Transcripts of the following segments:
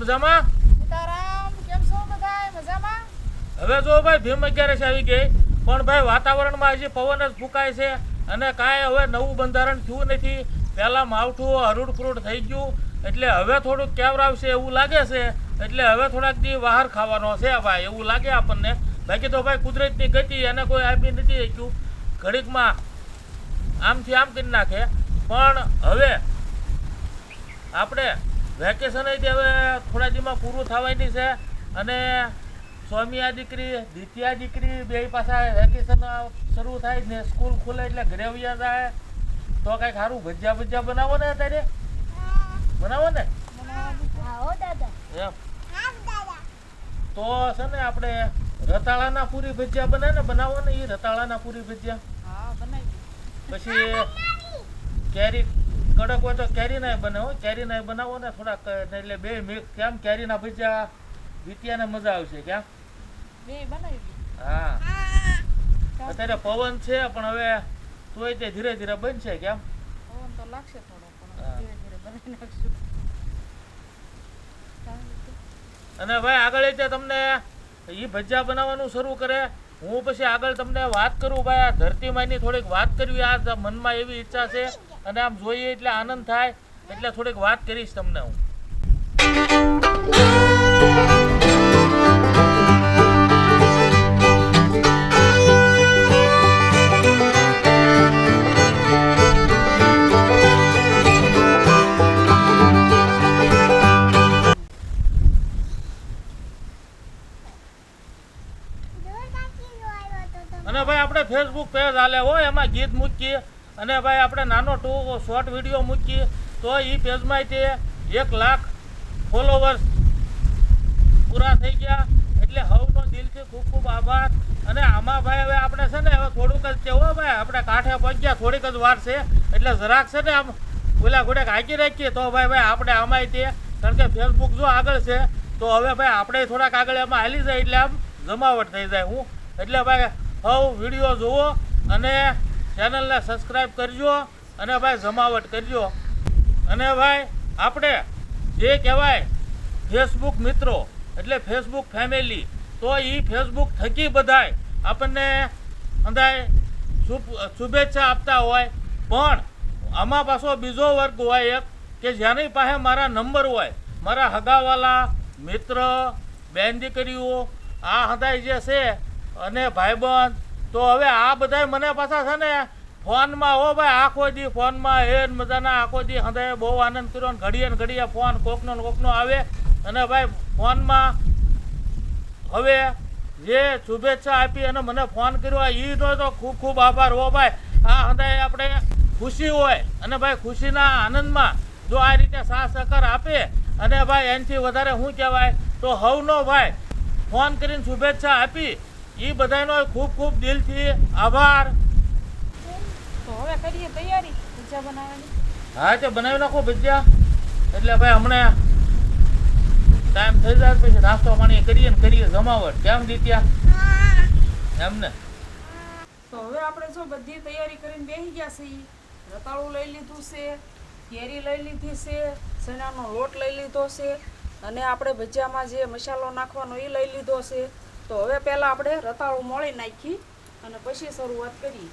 મજામાં? સીતારામ, કેમ છો બધાય? મજામાં? હવે જો ભાઈ ભીમ 11 આવી ગઈ, પણ ભાઈ વાતાવરણમાં હજી પવન જ ફૂંકાય છે અને કાંઈ હવે નવું બંધારણ થયું નથી. પહેલા માવઠું હરૂડ ફ્રૂડ થઈ ગયું, એટલે હવે થોડુંક કેવરાવશે એવું લાગે છે. એટલે હવે થોડાક દી બહાર ખાવાનો છે ભાઈ, એવું લાગે આપણને. બાકી તો ભાઈ કુદરતની ગતિ એને કોઈ આપી નથી શક્યું. ઘડીકમાં આમથી આમ કરી નાખે. પણ હવે આપણે વેકેશન હવે થોડા દીમાં પૂરું થવાની છે અને સ્વામિયા દીકરી દ્વિતીયા દીકરી બે પાછા વેકેશન શરૂ થાય ને સ્કૂલ ખુલે એટલે ઘરે આવ્યા જાય તો કંઈક સારું ભજીયા બનાવો ને અત્યારે બનાવો ને એમ તો છે ને આપણે રતાળાના પૂરી ભજીયા બને ને બનાવો ને એ રતાળાના પૂરી ભજીયા પછી કેરી કડક હોય તો કેરીના બનાવો કેરીના બનાવો ને થોડાક એટલે બે મિક્સ કેમ કેરીના ભજીયા દ્વિતીયાને મજા આવશે કેમ હા અત્યારે પવન છે પણ હવે તોય તે ધીરે ધીરે બનશે કેમ પવન તો લાગશે થોડો પણ ધીરે ધીરે બનાવી નાખશું. અને ભાઈ આગળ તે તમને એ ભજીયા બનાવવાનું શરૂ કરે હું પછી આગળ તમને વાત કરું ભાઈ આ ધરતીમાની થોડીક વાત કરવી આ મનમાં એવી ઈચ્છા છે અને આમ જોઈએ એટલે આનંદ થાય એટલે થોડીક વાત કરીશ તમને હું. અને ભાઈ આપણે ફેસબુક પેજ હાલે હોય એમાં ગીત મૂકીએ અને ભાઈ આપણે નાનો શોર્ટ વિડીયો મૂકીએ તો એ પેજમાં તે 1 લાખ ફોલોવર્સ પૂરા થઈ ગયા એટલે હવનો દિલથી ખૂબ ખૂબ આભાર. અને આમાં ભાઈ હવે આપણે છે ને હવે થોડુંક જ છે હો ભાઈ આપણે કાંઠે પહોંચ્યા થોડીક જ વાર છે એટલે જરાક છે ને આમ ઓલા ઘોડે હાકી રાખીએ તો ભાઈ આપણે આમાંય તે કારણ કે ફેસબુક જો આગળ છે તો હવે ભાઈ આપણે થોડાક આગળ એમાં હાલી જાય એટલે આમ જમાવટ થઈ જાય હું એટલે ભાઈ હવે વિડીયો જુઓ અને ચેનલને સબસ્ક્રાઈબ કરજો અને ભાઈ જમાવટ કરજો. અને ભાઈ આપણે જે કહેવાય ફેસબુક મિત્રો એટલે ફેસબુક ફેમિલી તો એ ફેસબુક થકી બધાય આપણને અંદાય શુભેચ્છા આપતા હોય પણ આમાં પાછો બીજો વર્ગ હોય એક કે જેની પાસે મારા નંબર હોય મારા હગાવાલા મિત્ર બેન દીકરીઓ આ હદાય જે છે અને ભાઈબંધ તો હવે આ બધા મને પાછા છે ને ફોનમાં હો ભાઈ આખો દી ફોનમાં એ મજાના આખો દી હંધાય બહુ આનંદ કર્યો ને ઘડીએ ફોન કોકનો આવે અને ભાઈ ફોનમાં હવે જે શુભેચ્છા આપી અને મને ફોન કર્યો એનો તો ખૂબ ખૂબ આભાર હો ભાઈ. આ હંધાય આપણે ખુશી હોય અને ભાઈ ખુશીના આનંદમાં જો આ રીતે સાથ સહકાર આપે અને ભાઈ એનાથી વધારે શું કહેવાય તો હવનો ભાઈ ફોન કરીને શુભેચ્છા આપી એ બધાનો ખૂબ ખૂબ દિલથી આભાર. તો હવે કરીએ તૈયારી ભજીયા બનાવવાની. હા તે બનાવી નાખો ભજીયા એટલે ભાઈ હમણાં ટાઈમ થઈ જાય પછી નાસ્તો પાણી કરીએ ને કરીએ જમાવટ કેમ દીત્યા એમને. તો હવે આપણે જો બધી તૈયારી કરીને બેસી ગયા છીએ. રતાળું લઈ લીધું છે, કેરી લઈ લીધી છે, ચણાનો લોટ લઈ લીધો છે અને આપણે ભજીયામાં જે મસાલો નાખવાનો એ લઈ લીધો છે. તો હવે પહેલાં આપણે રતાળું મોળી નાખી અને પછી શરૂઆત કરીએ.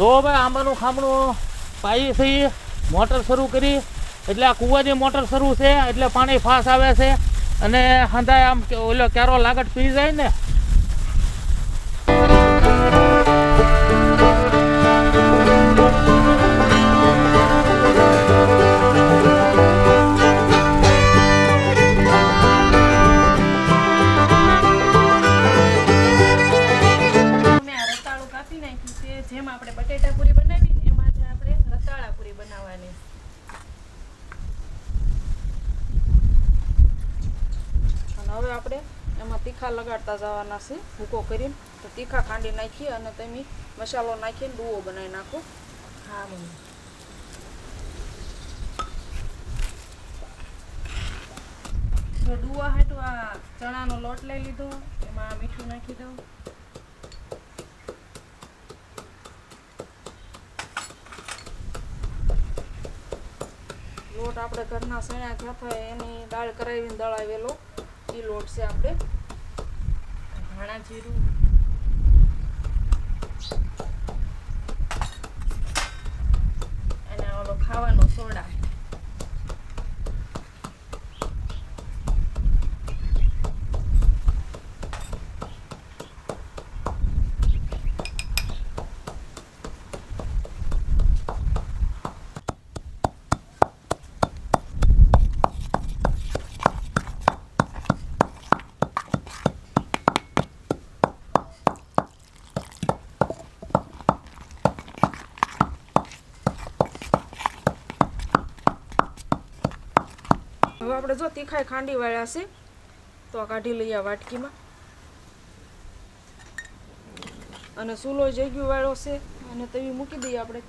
જો ભાઈ આંબાનું ખામણું પાઈ થઈ મોટર શરૂ કરી એટલે આ કૂવાની મોટર શરૂ છે એટલે પાણી ફાસ આવે છે અને હંધાય આમ ઓલો ક્યારો લાગટ પી જાય ને તીખા લગાડતા જવાના છે ભૂકો કરીને. તો તીખા ખાંડી નાખી અને તમે મસાલો નાખીને ડૂવો બનાવી નાખો. હા મમ્મી. તો ડૂવા હાટું આ ચણાનો લોટ લઈ લીધો, એમાં મીઠું નાખી દઉં. લોટ આપણે ઘરના સણ્યા થયા થાય એની દાળ કરાવીને દળાવેલો એ લોટ છે. આપણે ધાણા જીરું અને ઓલો ખાવાનો સોડા. હવે આપણે જો તીખાઈ ખાંડી વાળ્યા છે તો આ કાઢી લઈએ આ વાટકીમાં. અને સૂલો જગ્યું વાળો છે અને તવી મૂકી દઈએ આપણે.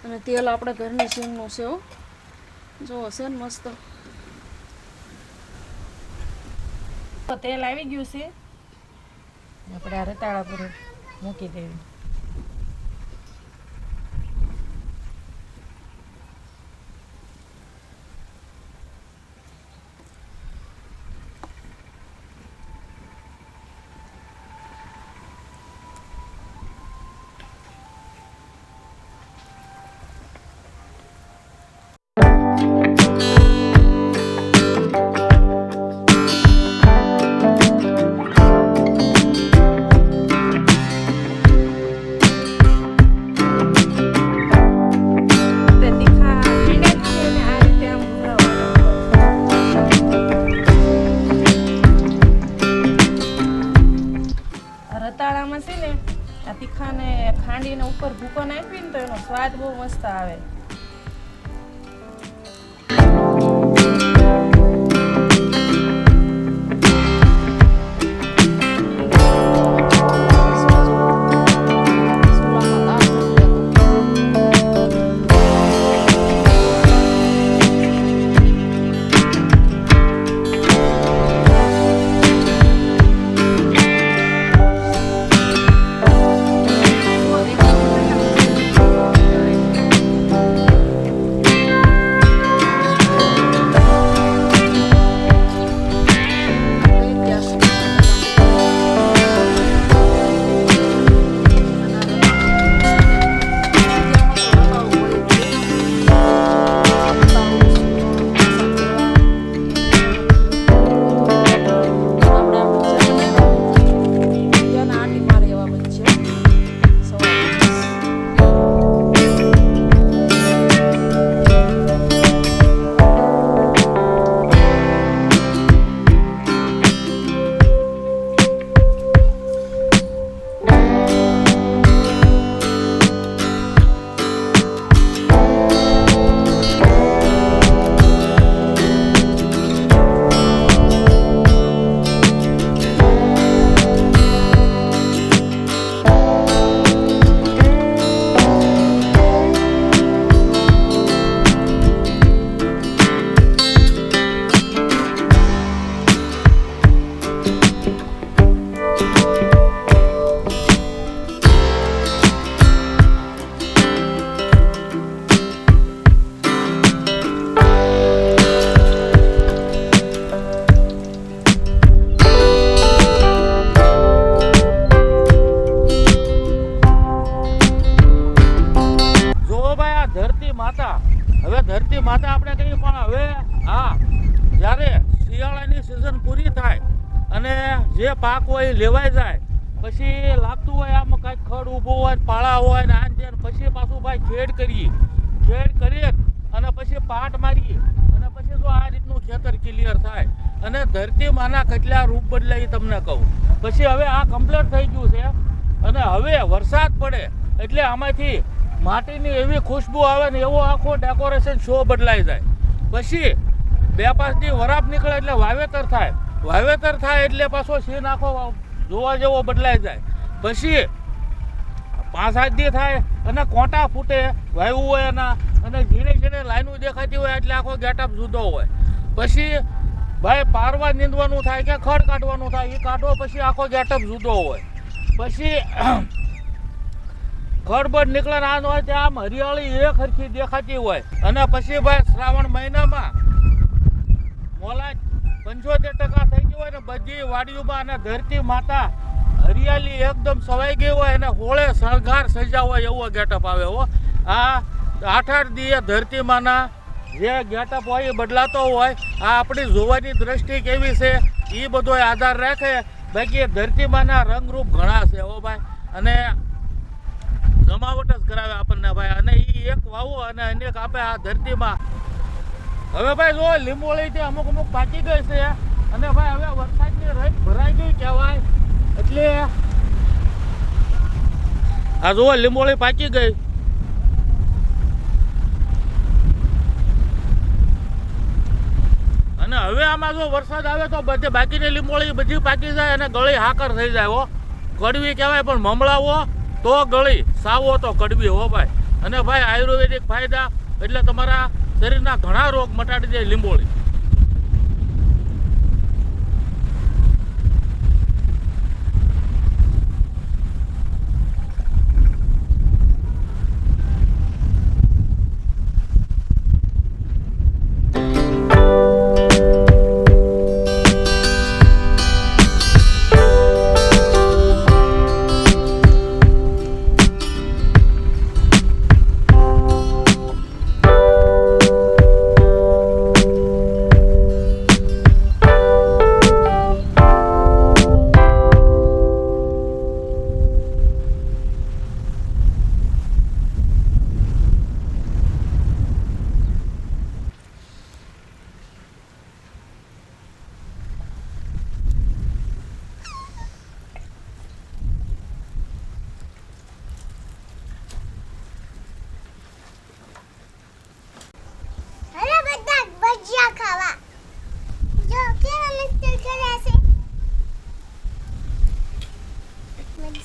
અને તેલ આપણે ઘરની સિંગનું છે. જો છે ને મસ્ત તો તેલ આવી ગયું છે, આપણે આ રતાળા પર મૂકી દેવી. રતાળામાં છે ને આ તીખાને ખાંડીને ઉપર ભૂકો નાખીને તો એનો સ્વાદ બહુ મસ્ત આવે. ધરતી માતા આપણે કહીએ, પણ હવે હા જ્યારે શિયાળાની સિઝન પૂરી થાય અને જે પાક હોય એ લેવાઈ જાય પછી લાગતું હોય આમાં કાંઈક ખડ ઊભો હોય, પાળા હોય ને આન તેન, પછી પાછું ભાઈ ખેડ કરીએ, ખેડ કરીએ અને પછી પાટ મારીએ અને અને પછી જો આ રીતનું ખેતર ક્લિયર થાય અને ધરતી માના કેટલા રૂપ બદલાય એ તમને કહું. પછી હવે આ કમ્પ્લીટ થઈ ગયું છે અને હવે વરસાદ પડે એટલે આમાંથી માટીની એવી ખુશ્બુ આવે ને એવો આખો ડેકોરેશન શો બદલાઈ જાય. પછી 2-5 દી વરાપ નીકળે એટલે વાવેતર થાય એટલે પાછો સીન આખો જોવા જેવો બદલાઈ જાય. પછી 5-7 દી થાય અને કોટા ફૂટે વાવ્યું હોય એના અને ઝીણી લાઈનો દેખાતી હોય એટલે આખો ગેટઅપ જુદો હોય. પછી ભાઈ પારવા નીંદવાનું થાય કે ખડ કાઢવાનું થાય એ કાઢો પછી આખો ગેટઅપ જુદો હોય. પછી ખડબડ નીકળે ના હોય ત્યાં આમ હરિયાળી એક હરખી દેખાતી હોય. અને પછી ભાઈ શ્રાવણ મહિનામાં મોલા 75% થઈ ગયું હોય ને બધી વાડીઓમાં અને ધરતી માતા હરિયાળી એકદમ સવાઈ ગઈ હોય અને હોળે શણગાર સજા હોય એવો ગેટઅપ આવે હો. આ 8-8 દીએ ધરતી માના જે ગેટઅપ હોય એ બદલાતો હોય. આ આપણી જોવાની દ્રષ્ટિ કેવી છે એ બધો આધાર રાખે. બાકી ધરતી માના રંગરૂપ ઘણા છે હો ભાઈ અને જમાવટ જ કરાવે આપણને ભાઈ. અને એ એક વાવો અને અનેક આપે આ ધરતીમાં. હવે ભાઈ જો લીંબોળી અમુક પાકી ગઈ છે અને ભાઈ હવે વરસાદની રેત ભરાઈ ગઈ કહેવાય એટલે આ જો લીંબોળી પાકી ગઈ. અને હવે આમાં જો વરસાદ આવે તો બધે બાકીની લીંબોળી બધી પાકી જાય અને ગળી હાકર થઈ જાય હો. કડવી કહેવાય પણ મમળાવો તો ગળી, સાવો તો કડવી હો ભાઈ. અને ભાઈ આયુર્વેદિક ફાયદા એટલે તમારા શરીરના ઘણા રોગ મટાડી દે લીંબોળી.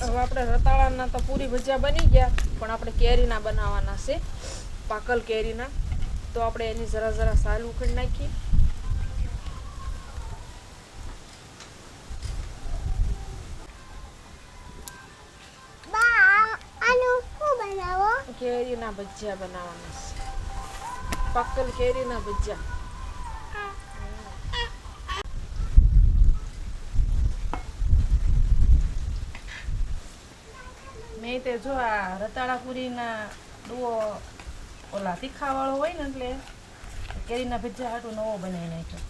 હવે આપણે રતાળાના તો પૂરી ભજીયા બની ગયા પણ આપણે કેરીના બનાવવાના છે, પાકલ કેરીના. તો આપણે એની જરા સાલ ઉખડી નાખીએ. કેરીના ભજીયા બનાવવાના છે, પાકલ કેરીના ભજીયા. મેં તે જો આ રતાળા પૂરીના ડુઓ ઓલા તીખા વાળો હોય ને એટલે કેરીના ભજીયા હાટું નવો બનાવી નાખ્યો.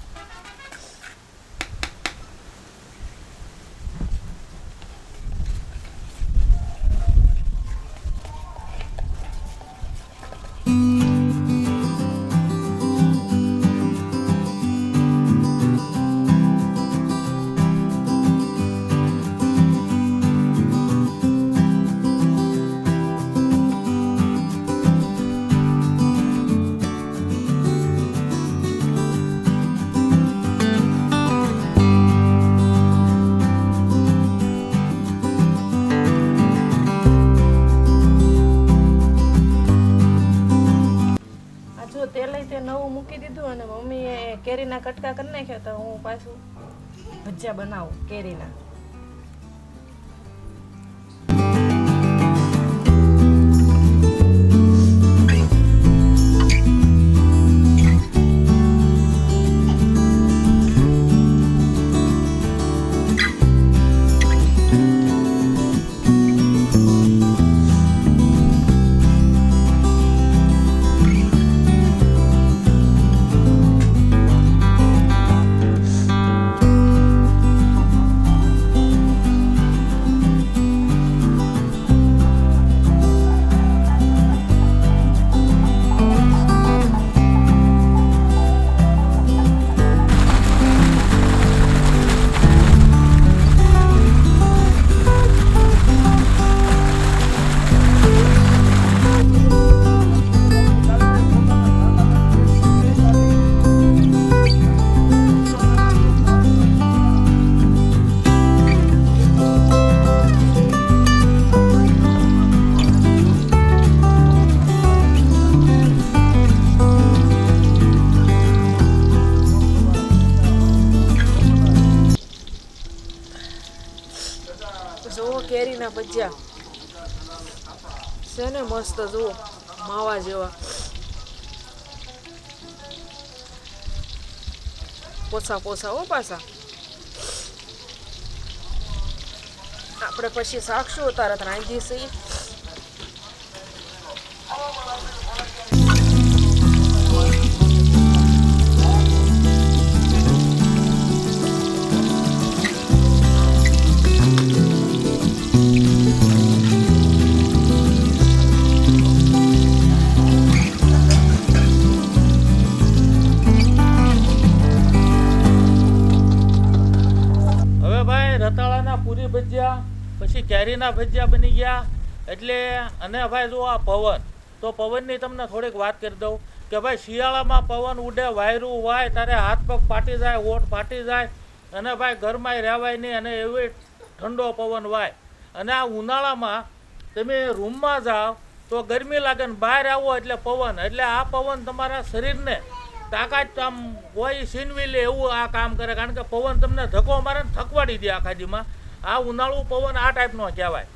નવું મૂકી દીધું અને મમ્મીએ કેરીના કટકા કરી નાખ્યા તો હું પાછું ભજીયા બનાવું કેરીના. જુઓ કેરીના ભજીયા છે ને મસ્ત, જુઓ માવા જેવા. પોસા પોસા હો પાછા. આપણે પછી શાકશું તારે રાંધી છીએ. હવે ભાઈ રતાળાના પૂરી ભજીયા પછી કેરીના ભજીયા બની ગયા. એટલે અને ભાઈ જો આ પવન, તો પવનની તમને થોડીક વાત કરી દઉં કે ભાઈ શિયાળામાં પવન ઉડે, વાયરું વાય ત્યારે હાથ પગ ફાટી જાય, ઓઠ ફાટી જાય, અને ભાઈ ઘરમાં રહેવાય નહીં, અને એવી ઠંડો પવન વાય. અને આ ઉનાળામાં તમે રૂમમાં જાઓ તો ગરમી લાગે ને બહાર આવો એટલે પવન, એટલે આ પવન તમારા શરીરને તાકાત આમ હોય છીનવી લે એવું આ કામ કરે. કારણ કે પવન તમને ધક્કો મારે ને થકવાડી દે આખા દીમાં. આ ઉનાળુ પવન આ ટાઈપનો કહેવાય.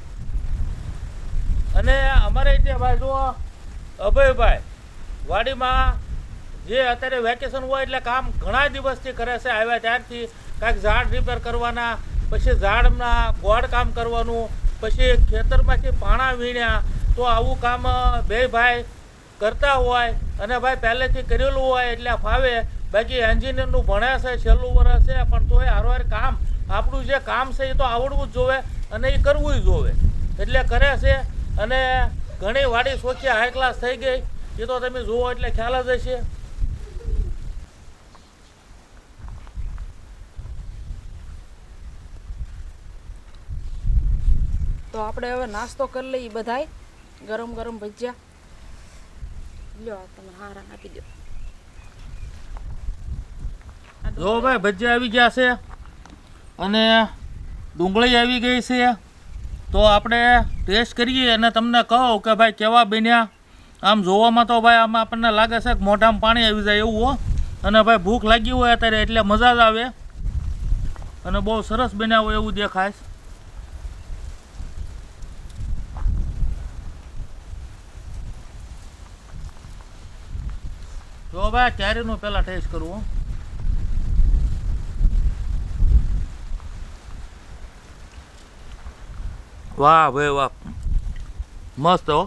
અને અમારે ત્યાં ભાઈ જો અભયભાઈ વાડીમાં જે અત્યારે વેકેશન હોય એટલે કામ ઘણા દિવસથી કરે છે. આવ્યા ત્યારથી કાંઈક ઝાડ રિપેર કરવાના, પછી ઝાડના ગોળ કામ કરવાનું, પછી ખેતરમાંથી પાણા વીણ્યા. તો આવું કામ બે ભાઈ કરતા હોય અને ભાઈ પહેલેથી કરેલું હોય એટલે ફાવે. બાકી એન્જિનિયરનું ભણ્યા છે, છેલ્લું વર્ષ છે, પણ તોય હારવાર કામ આપણું જે કામ છે એ તો આવડવું જ જોવે અને એ કરવું જ જોવે. એટલે કરે છે. અને ઘણી વાડી સોચી હાઈ ક્લાસ થઈ ગઈ, એ તો તમે જુઓ એટલે ખ્યાલ જ હશે. તો આપણે હવે નાસ્તો કરી લઈએ બધાય. ગરમ ગરમ ભજીયા લ્યો, તમે હારા આપી દો. જો ભાઈ ભજીયા આવી ગયા છે અને ડુંગળી આવી ગઈ છે. તો આપણે ટેસ્ટ કરીએ અને તમને કહો કે ભાઈ કેવા બન્યા. આમ જોવામાં તો ભાઈ આમાં આપણને લાગે છે કે મોઢામાં પાણી આવી જાય એવું હો. અને ભાઈ ભૂખ લાગી હોય અત્યારે એટલે મજા જ આવે અને બહુ સરસ બન્યા હોય એવું દેખાય. જો ભાઈ કેરીનું પહેલાં ટેસ્ટ કરવું. વાહ ભાઈ વાહ, મસ્ત હો.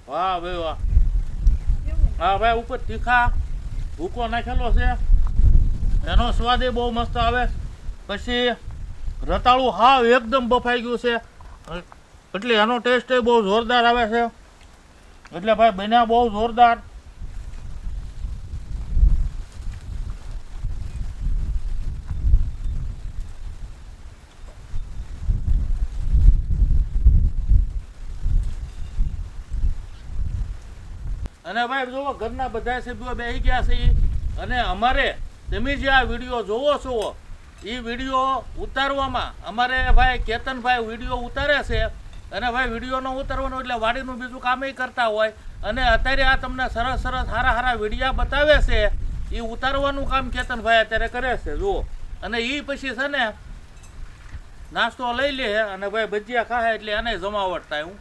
વાહ ભાઈ વાહ. હા ભાઈ, ઉપર તીખા ભૂકો નાખેલો છે, એનો સ્વાદ એ બહુ મસ્ત આવે. પછી રતાળું હાવ એકદમ બફાઈ ગયું છે એટલે એનો ટેસ્ટ એ બહુ જોરદાર આવે છે. એટલે ભાઈ બન્યા બહુ જોરદાર. અને ભાઈ જુઓ ઘરના બધા સભ્યો બેસી ગયા છે. અને અમારે તમે જે આ વિડીયો જોવો છો એ વિડીયો ઉતારવામાં અમારે ભાઈ કેતનભાઈ વિડીયો ઉતારે છે. અને ભાઈ વિડીયો ન ઉતારવાનો એટલે વાડીનું બીજું કામ કરતા હોય. અને અત્યારે આ તમને સરસ સરસ સારા સારા વિડીયા બતાવે છે, એ ઉતારવાનું કામ કેતનભાઈ અત્યારે કરે છે જુઓ. અને એ પછી છે ને નાસ્તો લઈ લે અને ભાઈ ભજીયા ખાય એટલે એને જમાવટ થાય. હું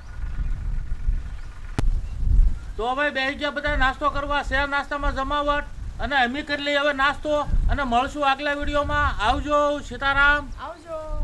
તો ભાઈ બેસી ગયા બધા નાસ્તો કરવા. શેર નાસ્તામાં જમાવટ અને અમે કરી લઈએ હવે નાસ્તો. અને મળશું આગલા વિડીયોમાં. આવજો. સીતારામ. આવજો.